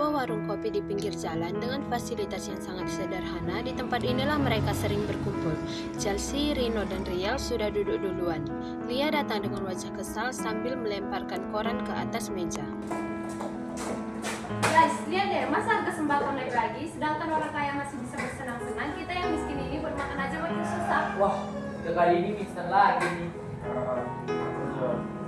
sebuah warung kopi di pinggir jalan dengan fasilitas yang sangat sederhana. Di tempat inilah mereka sering berkumpul. Chelsea, Rino, dan Riel sudah duduk duluan. Lia datang dengan wajah kesal sambil melemparkan koran ke atas meja. Guys, lihat deh, masa harga sembako naik lagi, sedangkan orang kaya masih bisa bersenang-senang, kita yang miskin ini buat makan aja makin susah. Wah, kali ini instan lagi nih.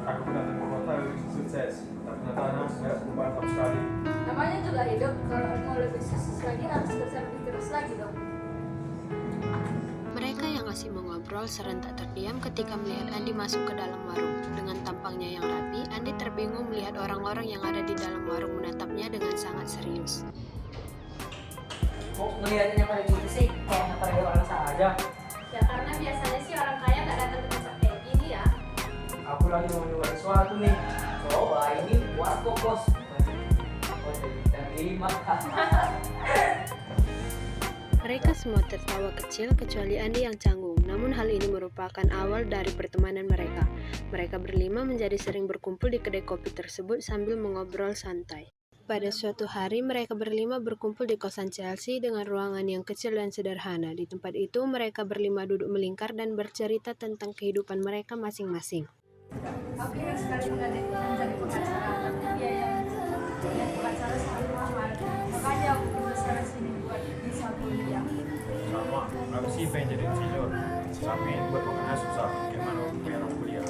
Aku datang ke kota lebih sukses, tapi nyatanya saya perubahan sama sekali. Namanya juga hidup, kalau mau lebih sukses lagi harus kerja lebih terus lagi dong. Mereka yang masih mengobrol serentak terdiam ketika melihat Andi masuk ke dalam warung. Dengan tampangnya yang rapi, Andi terbingung melihat orang-orang yang ada di dalam warung menatapnya dengan sangat serius. Kok ngeliatnya pada gitu sih? Kayak pada orang saja. Ya karena biasanya sih orang kaya nggak datang ke tempat kayak gini ya. Aku lagi mau nyoba sesuatu nih. Coba ini warkop bos. Oh jadi terima. Mereka semua tertawa kecil kecuali Andi yang canggung. Namun hal ini merupakan awal dari pertemanan mereka. Mereka berlima menjadi sering berkumpul di kedai kopi tersebut sambil mengobrol santai. Pada suatu hari mereka berlima berkumpul di kosan Chelsea dengan ruangan yang kecil dan sederhana. Di tempat itu mereka berlima duduk melingkar dan bercerita tentang kehidupan mereka masing-masing. Aku ingin sekali menjadi pengacara, tapi biaya yang pengacara sangat mahal. Makanya aku berusaha sini buat bisa kuliah. Sama, aku sih pengen jadi insinyur, tapi buat makannya susah. Gimana aku bayar kuliah?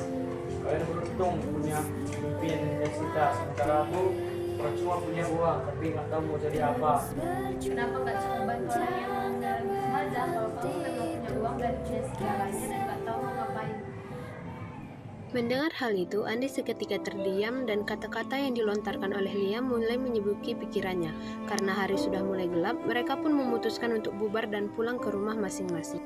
Kalian beruntung punya impian dan cita, sementara aku cuma punya uang, tapi nggak tahu mau jadi apa. Kenapa nggak coba bantu orang yang menjalani aja? Kalau kamu memang punya uang dan punya segalanya dan nggak tahu mau ngapain. Mendengar hal itu, Andi seketika terdiam dan kata-kata yang dilontarkan oleh Lia mulai menyebuki pikirannya. Karena hari sudah mulai gelap, mereka pun memutuskan untuk bubar dan pulang ke rumah masing-masing.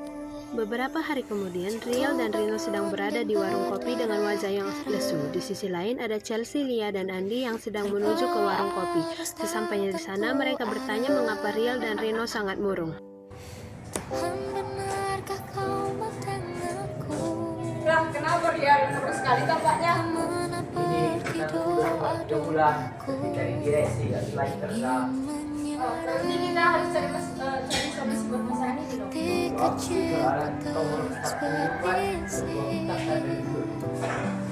Beberapa hari kemudian, Riel dan Rino sedang berada di warung kopi dengan wajah yang lesu. Di sisi lain ada Chelsea, Lia, dan Andi yang sedang menuju ke warung kopi. Sesampainya di sana, mereka bertanya mengapa Riel dan Rino sangat murung. Lah, kenapa dia terus sekali tampaknya? Ini kita udah 3 bulan dari direksi lagi kerja. Oh, berarti kita harus cari solusi buat masalah ini dong.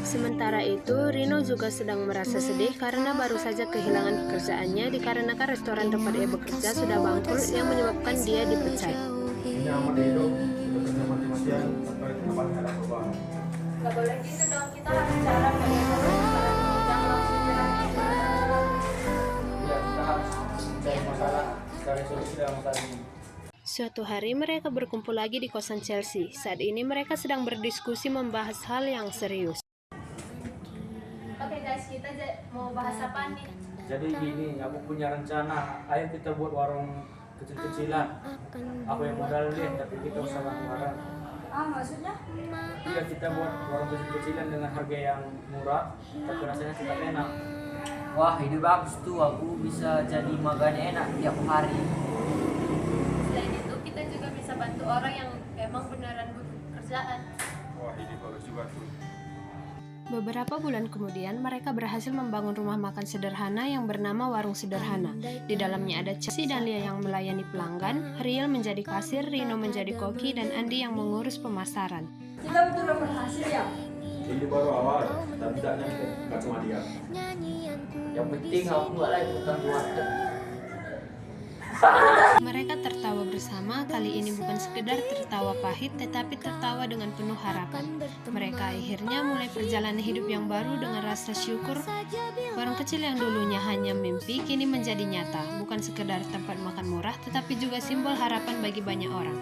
Sementara itu, Rino juga sedang merasa sedih karena baru saja kehilangan pekerjaannya dikarenakan restoran tempat ia bekerja sudah bangkrut yang menyebabkan dia dipecat. Ini amat hidup, udah kerja mati-matian, sampai kenapa nggak ada perubahan? Gak boleh gitu dong, kita harus cara bagaimana jangan langsung nyerah gitu. Ya, kita harus cari masalah, cari solusi dalam masalah ini. Suatu hari mereka berkumpul lagi di kosan Chelsea. Saat ini mereka sedang berdiskusi membahas hal yang serius. Oke guys, kita mau bahas apa nih? Jadi gini, aku punya rencana. Ayo kita buat warung kecil-kecilan. Aku yang modalin, tapi kita usah bareng-bareng. Ah, maksudnya? Iya, kita buat warung kecil-kecilan dengan harga yang murah, tapi rasanya tetap enak. Wah, ide bagus tuh. Aku bisa jadi maganya enak tiap hari. Selain itu, kita juga bisa bantu orang yang emang beneran butuh kerjaan. Wah, ini bagus juga tuh. Beberapa bulan kemudian, mereka berhasil membangun rumah makan sederhana yang bernama Warung Sederhana. Di dalamnya ada Chelsea dan Lia yang melayani pelanggan, Riel menjadi kasir, Rino menjadi koki, dan Andi yang mengurus pemasaran. Kita betul berhasil ya? Ini baru awal, dan tidak nyampe, nggak cuma dia. Yang penting aku nggak lagi utang warteg. Mereka tertawa bersama, kali ini bukan sekedar tertawa pahit, tetapi tertawa dengan penuh harapan. Mereka akhirnya mulai perjalanan hidup yang baru dengan rasa syukur. Warung kecil yang dulunya hanya mimpi, kini menjadi nyata. Bukan sekedar tempat makan murah, tetapi juga simbol harapan bagi banyak orang.